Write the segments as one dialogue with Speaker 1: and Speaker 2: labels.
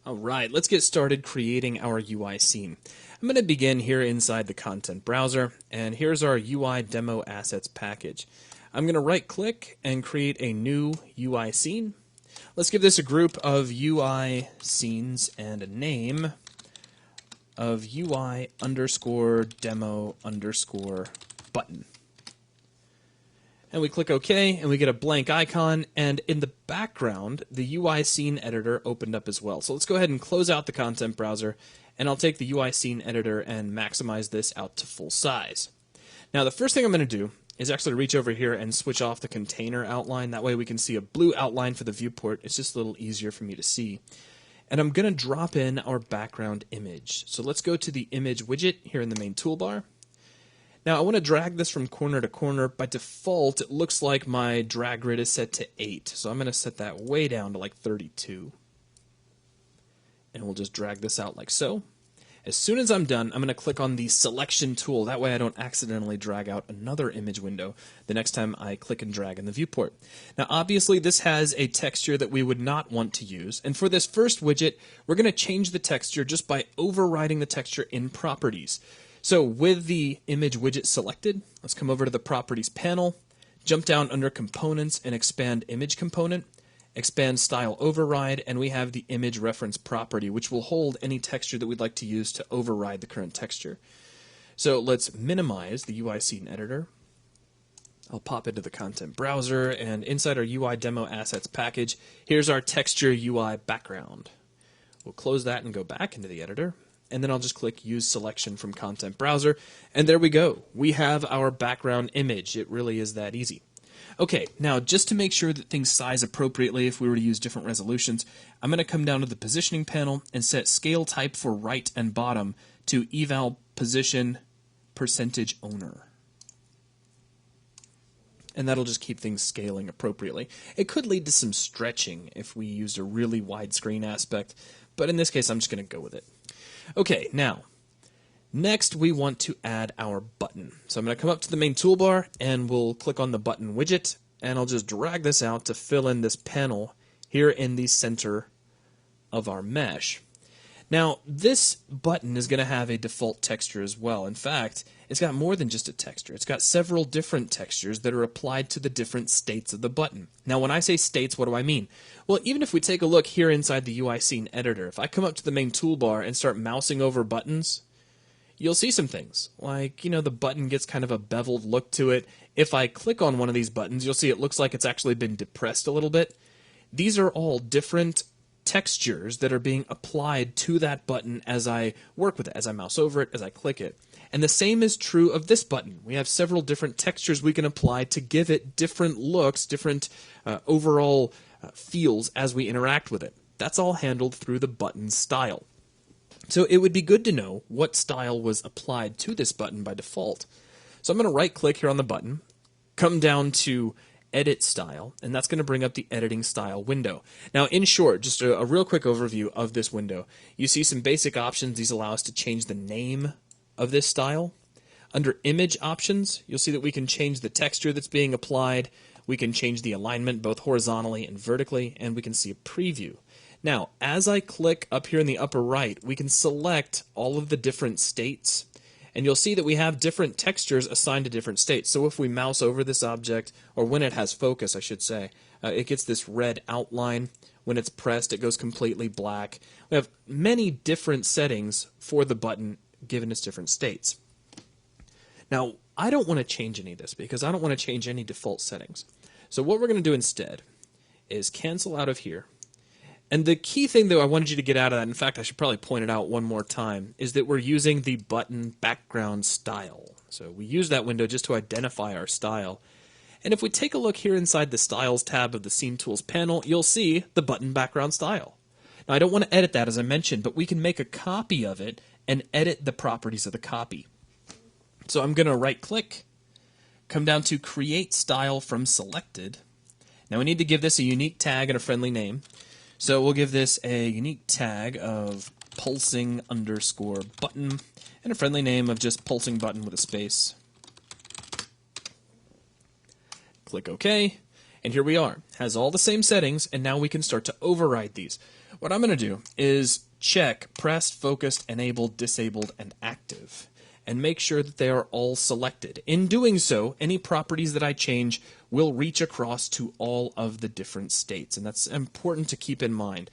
Speaker 1: Alright, let's get started creating our UI scene. I'm going to begin here inside the content browser, and here's our UI demo assets package. I'm going to right click and create a new UI scene. Let's give this a group of UI scenes and a name of UI underscore demo underscore button. And we click OK, and we get a blank icon, and in the background, the UI scene editor opened up as well. So let's go ahead and close out the content browser, and I'll take the UI scene editor and maximize this out to full size. Now, the first thing I'm going to do is actually reach over here and switch off the container outline. That way we can see a blue outline for the viewport. It's just a little easier for me to see. And I'm going to drop in our background image. So let's go to the image widget here in the main toolbar. Now I want to drag this from corner to corner. By default, it looks like my drag grid is set to 8. So I'm going to set that way down to like 32. And we'll just drag this out like so. As soon as I'm done, I'm going to click on the selection tool. That way I don't accidentally drag out another image window the next time I click and drag in the viewport. Now obviously this has a texture that we would not want to use. And for this first widget, we're going to change the texture just by overriding the texture in Properties. So with the image widget selected, let's come over to the Properties panel, jump down under Components and expand Image Component, expand Style Override, and we have the Image Reference Property, which will hold any texture that we'd like to use to override the current texture. So let's minimize the UI Scene Editor. I'll pop into the content browser, and inside our UI Demo Assets package, here's our Texture UI background. We'll close that and go back into the editor. And then I'll just click Use Selection from Content Browser, and there we go. We have our background image. It really is that easy. Okay, now just to make sure that things size appropriately if we were to use different resolutions, I'm going to come down to the Positioning panel and set Scale Type for right and bottom to Eval Position Percentage Owner. And that'll just keep things scaling appropriately. It could lead to some stretching if we used a really widescreen aspect, but in this case I'm just going to go with it. Okay, now, next we want to add our button. So I'm going to come up to the main toolbar and we'll click on the button widget, and I'll just drag this out to fill in this panel here in the center of our mesh. Now, this button is going to have a default texture as well. In fact, it's got more than just a texture. It's got several different textures that are applied to the different states of the button. Now, when I say states, what do I mean? Well, even if we take a look here inside the UI Scene Editor, if I come up to the main toolbar and start mousing over buttons, you'll see some things. Like, you know, the button gets kind of a beveled look to it. If I click on one of these buttons, you'll see it looks like it's actually been depressed a little bit. These are all different textures that are being applied to that button as I work with it, as I mouse over it, as I click it. And the same is true of this button. We have several different textures we can apply to give it different looks, different overall feels as we interact with it. That's all handled through the button style. So it would be good to know what style was applied to this button by default. So I'm going to right click here on the button, come down to Edit Style, and that's going to bring up the Editing Style window. Now, in short, just a real quick overview of this window. You see some basic options. These allow us to change the name of this style. Under Image Options, you'll see that we can change the texture that's being applied. We can change the alignment both horizontally and vertically, and we can see a preview. Now, as I click up here in the upper right, we can select all of the different states, and you'll see that we have different textures assigned to different states. So if we mouse over this object, or when it has focus, I should say, it gets this red outline. When it's pressed, it goes completely black. We have many different settings for the button given its different states. Now, I don't want to change any of this because I don't want to change any default settings. So what we're going to do instead is cancel out of here. And the key thing that I wanted you to get out of that, in fact, I should probably point it out one more time, is that we're using the button background style. So we use that window just to identify our style. And if we take a look here inside the Styles tab of the Scene Tools panel, you'll see the button background style. Now, I don't want to edit that, as I mentioned, but we can make a copy of it and edit the properties of the copy. So I'm going to right-click, come down to Create Style from Selected. Now we need to give this a unique tag and a friendly name. So we'll give this a unique tag of pulsing underscore button and a friendly name of just pulsing button with a space. Click OK, and here we are. Has all the same settings, and now we can start to override these. What I'm going to do is check pressed, focused, enabled, disabled, and active, and make sure that they are all selected. In doing so, any properties that I change will reach across to all of the different states, and that's important to keep in mind.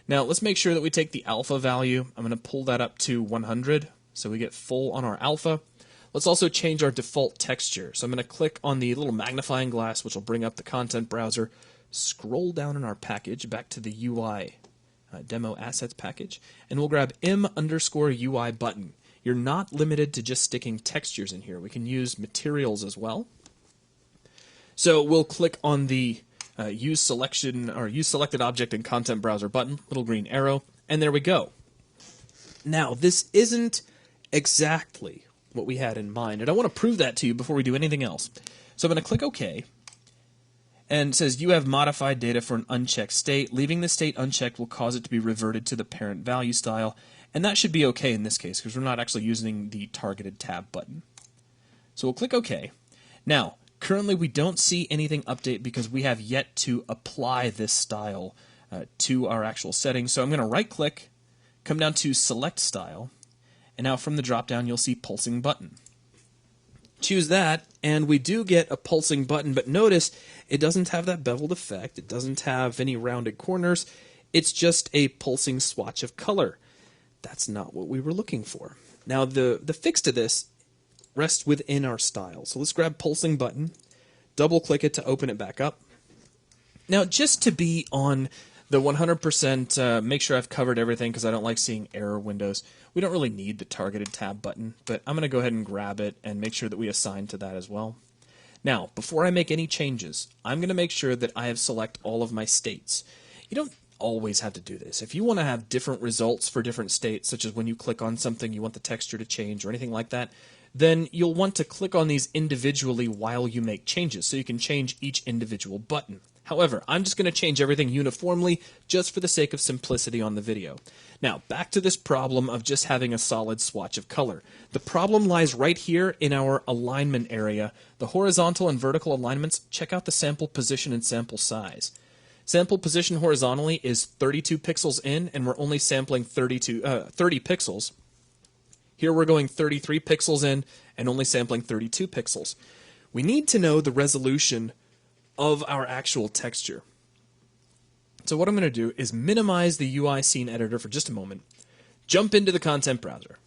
Speaker 1: Now, let's make sure that we take the alpha value. I'm going to pull that up to 100, so we get full on our alpha. Let's also change our default texture. So I'm going to click on the little magnifying glass, which will bring up the content browser, scroll down in our package back to the UI demo assets package, and we'll grab m_UI button. You're not limited to just sticking textures in here. We can use materials as well. So we'll click on the use selected object in content browser button, little green arrow, and there we go. Now, this isn't exactly what we had in mind, and I want to prove that to you before we do anything else. So I'm going to click OK, and it says you have modified data for an unchecked state. Leaving the state unchecked will cause it to be reverted to the parent value style, and that should be okay in this case because we're not actually using the targeted tab button. So we'll click OK. Now, currently we don't see anything update because we have yet to apply this style to our actual settings. So I'm going to right click, come down to select style, and now from the drop down you'll see pulsing button. Choose that, and we do get a pulsing button, but notice it doesn't have that beveled effect. It doesn't have any rounded corners. It's just a pulsing swatch of color. That's not what we were looking for. Now the fix to this rests within our style. So let's grab pulsing button, double click it to open it back up. Now just to be on the 100%, make sure I've covered everything because I don't like seeing error windows. We don't really need the targeted tab button, but I'm going to go ahead and grab it and make sure that we assign to that as well. Now, before I make any changes, I'm going to make sure that I have select all of my states. You don't always have to do this. If you want to have different results for different states, such as when you click on something you want the texture to change or anything like that, then you'll want to click on these individually while you make changes, so you can change each individual button. However, I'm just going to change everything uniformly just for the sake of simplicity on the video. Now, back to this problem of just having a solid swatch of color. The problem lies right here in our alignment area. The horizontal and vertical alignments, check out the sample position and sample size. Sample position horizontally is 32 pixels in, and we're only sampling 30 pixels. Here we're going 33 pixels in and only sampling 32 pixels. We need to know the resolution of our actual texture. So what I'm going to do is minimize the UIScene editor for just a moment, jump into the content browser,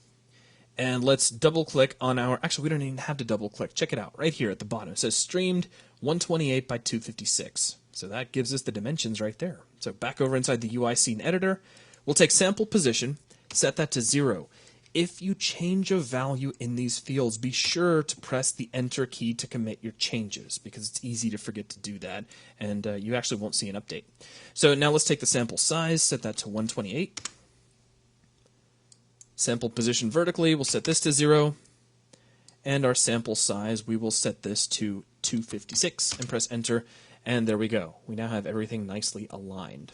Speaker 1: and let's double click on our, actually we don't even have to double click, check it out, right here at the bottom. It says streamed 128 by 256. So that gives us the dimensions right there. So back over inside the UIScene editor, we'll take sample position, set that to 0. If you change a value in these fields, be sure to press the Enter key to commit your changes because it's easy to forget to do that, and you actually won't see an update. So now let's take the sample size, set that to 128. Sample position vertically, we'll set this to 0. And our sample size, we will set this to 256 and press Enter, and there we go. We now have everything nicely aligned.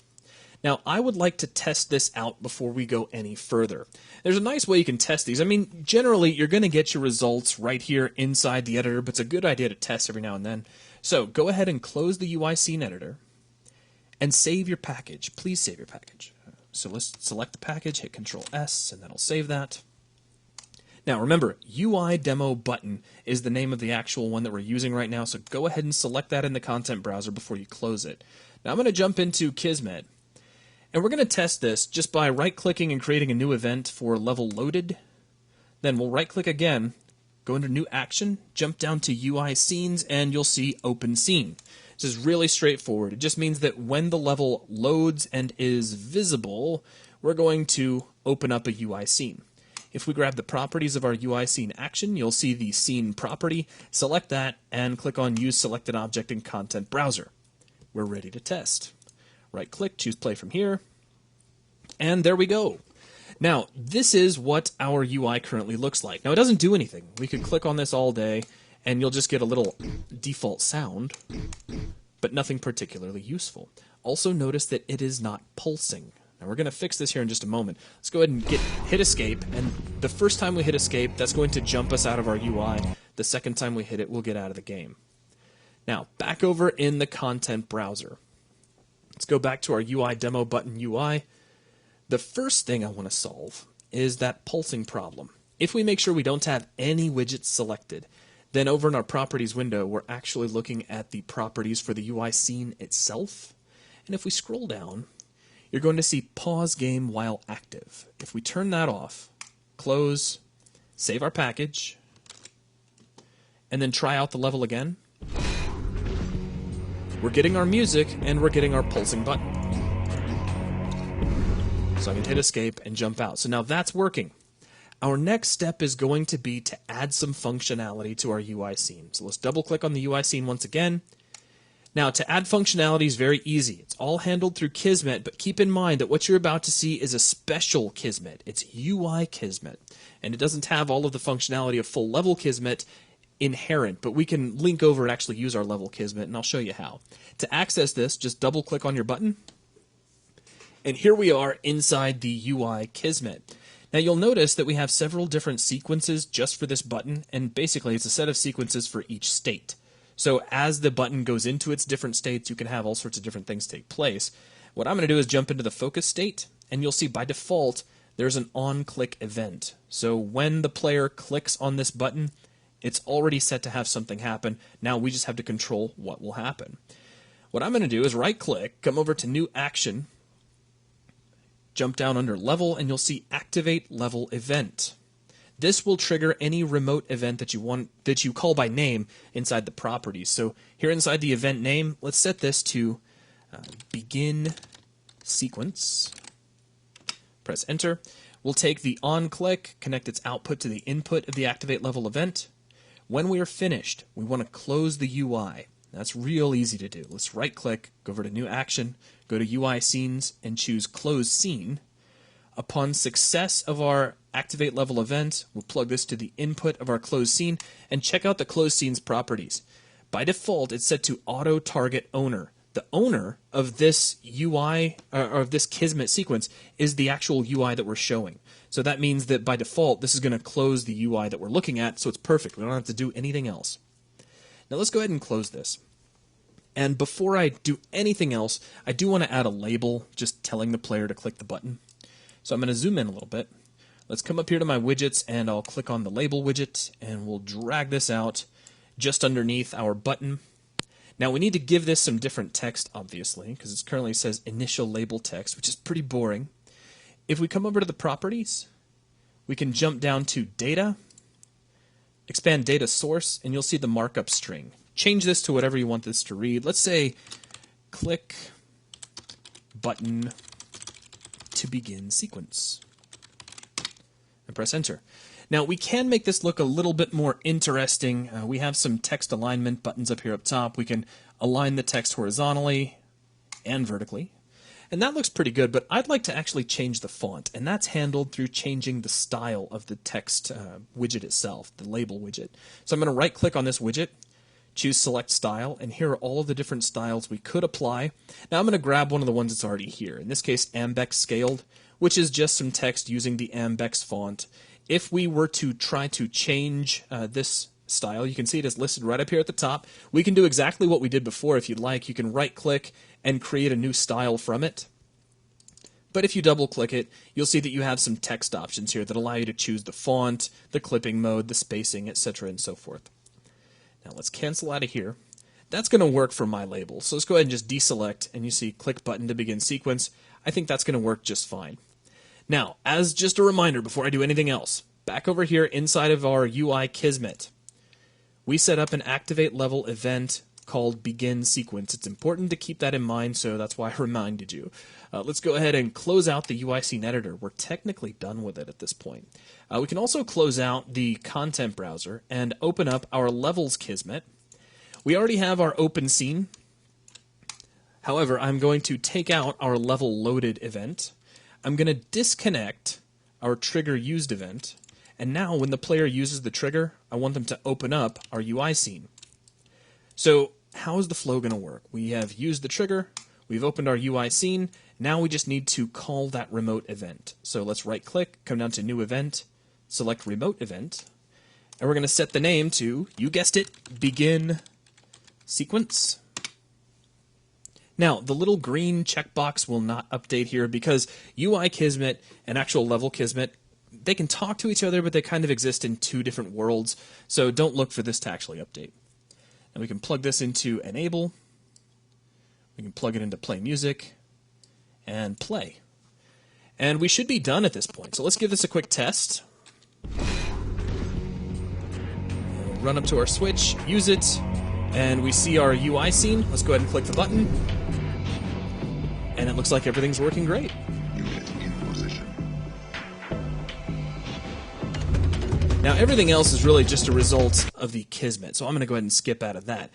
Speaker 1: Now, I would like to test this out before we go any further. There's a nice way you can test these. I mean, generally, you're going to get your results right here inside the editor, but it's a good idea to test every now and then. So go ahead and close the UIScene editor and save your package. Please save your package. So let's select the package, hit Control-S, and that'll save that. Now, remember, UI demo button is the name of the actual one that we're using right now, so go ahead and select that in the content browser before you close it. Now, I'm going to jump into Kismet. And we're going to test this just by right-clicking and creating a new event for level loaded. Then we'll right-click again, go into New Action, jump down to UI Scenes, and you'll see Open Scene. This is really straightforward. It just means that when the level loads and is visible, we're going to open up a UI scene. If we grab the properties of our UI scene action, you'll see the scene property. Select that and click on Use Selected Object in Content Browser. We're ready to test. Right-click, choose Play from here, and there we go. Now, this is what our UI currently looks like. Now, it doesn't do anything. We could click on this all day, and you'll just get a little default sound, but nothing particularly useful. Also, notice that it is not pulsing. Now, we're going to fix this here in just a moment. Let's go ahead and hit Escape, and the first time we hit Escape, that's going to jump us out of our UI. The second time we hit it, we'll get out of the game. Now, back over in the content browser. Let's go back to our UI demo button UI. The first thing I want to solve is that pulsing problem. If we make sure we don't have any widgets selected, then over in our properties window, we're actually looking at the properties for the UI scene itself. And if we scroll down, you're going to see pause game while active. If we turn that off, close, save our package, and then try out the level again, we're getting our music and we're getting our pulsing button. So I can hit escape and jump out. So now that's working. Our next step is going to be to add some functionality to our UI scene. So let's double click on the UI scene once again. Now to add functionality is very easy. It's all handled through Kismet, but keep in mind that what you're about to see is a special Kismet. It's UI Kismet, and it doesn't have all of the functionality of full level Kismet inherent, but we can link over and actually use our level Kismet, and I'll show you how. To access this, just double click on your button, and here we are inside the UI Kismet. Now you'll notice that we have several different sequences just for this button, and basically it's a set of sequences for each state. So as the button goes into its different states, you can have all sorts of different things take place. What I'm going to do is jump into the focus state, and you'll see by default there's an on-click event. So when the player clicks on this button, it's already set to have something happen. Now we just have to control what will happen. What I'm going to do is right-click, come over to New Action, jump down under Level, and you'll see Activate Level Event. This will trigger any remote event that you call by name inside the properties. So here inside the event name, let's set this to Begin Sequence. Press Enter. We'll take the on-click, connect its output to the input of the Activate Level Event. When we are finished, we want to close the UI. That's real easy to do. Let's right-click, go over to New Action, go to UI Scenes, and choose Close Scene. Upon success of our Activate Level Event, we'll plug this to the input of our Close Scene, and check out the Close Scene's properties. By default, it's set to Auto Target Owner. The owner of this UI, or of this Kismet sequence, is the actual UI that we're showing. So that means that by default, this is going to close the UI that we're looking at, so it's perfect. We don't have to do anything else. Now let's go ahead and close this. And before I do anything else, I do want to add a label just telling the player to click the button. So I'm going to zoom in a little bit. Let's come up here to my widgets, and I'll click on the label widget, and we'll drag this out just underneath our button. Now we need to give this some different text, obviously, because it currently says initial label text, which is pretty boring. If we come over to the properties, we can jump down to data, expand data source, and you'll see the markup string. Change this to whatever you want this to read. Let's say click button to begin sequence. And press enter. Now we can make this look a little bit more interesting. We have some text alignment buttons up here up top. We can align the text horizontally and vertically. And that looks pretty good, but I'd like to actually change the font, and that's handled through changing the style of the text widget itself, the label widget. So I'm going to right-click on this widget, choose Select Style, and here are all of the different styles we could apply. Now I'm going to grab one of the ones that's already here, in this case Ambex Scaled, which is just some text using the Ambex font. If we were to try to change this style, you can see it is listed right up here at the top. We can do exactly what we did before if you'd like. You can right-click and create a new style from it. But if you double-click it, you'll see that you have some text options here that allow you to choose the font, the clipping mode, the spacing, etc., and so forth. Now let's cancel out of here. That's going to work for my label. So let's go ahead and just deselect, and you see click button to begin sequence. I think that's going to work just fine. Now, as just a reminder before I do anything else, back over here inside of our UI Kismet, we set up an activate level event called begin sequence. It's important to keep that in mind, so that's why I reminded you. Let's go ahead and close out the UIScene editor. We're technically done with it at this point. We can also close out the content browser and open up our levels Kismet. We already have our open scene. However, I'm going to take out our level loaded event. I'm going to disconnect our trigger used event. And now when the player uses the trigger, I want them to open up our UI scene. So how is the flow going to work? We have used the trigger, we've opened our UI scene, now we just need to call that remote event. So let's right click, come down to new event, select remote event, and we're going to set the name to, you guessed it, begin sequence. Now, the little green checkbox will not update here because UI Kismet and actual level Kismet, they can talk to each other, but they kind of exist in two different worlds, so don't look for this to actually update. And we can plug this into Enable. We can plug it into Play Music, and play. And we should be done at this point, so let's give this a quick test. We'll run up to our switch, use it, and we see our UI scene. Let's go ahead and click the button. And it looks like everything's working great.
Speaker 2: Unit in position.
Speaker 1: Now everything else is really just a result of the Kismet, so I'm going to go ahead and skip out of that.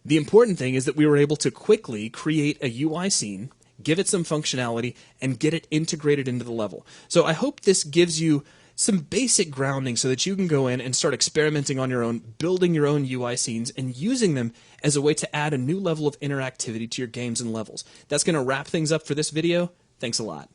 Speaker 1: The important thing is that we were able to quickly create a UI scene, give it some functionality, and get it integrated into the level. So I hope this gives you some basic grounding so that you can go in and start experimenting on your own, building your own UI scenes, and using them as a way to add a new level of interactivity to your games and levels. That's going to wrap things up for this video. Thanks a lot.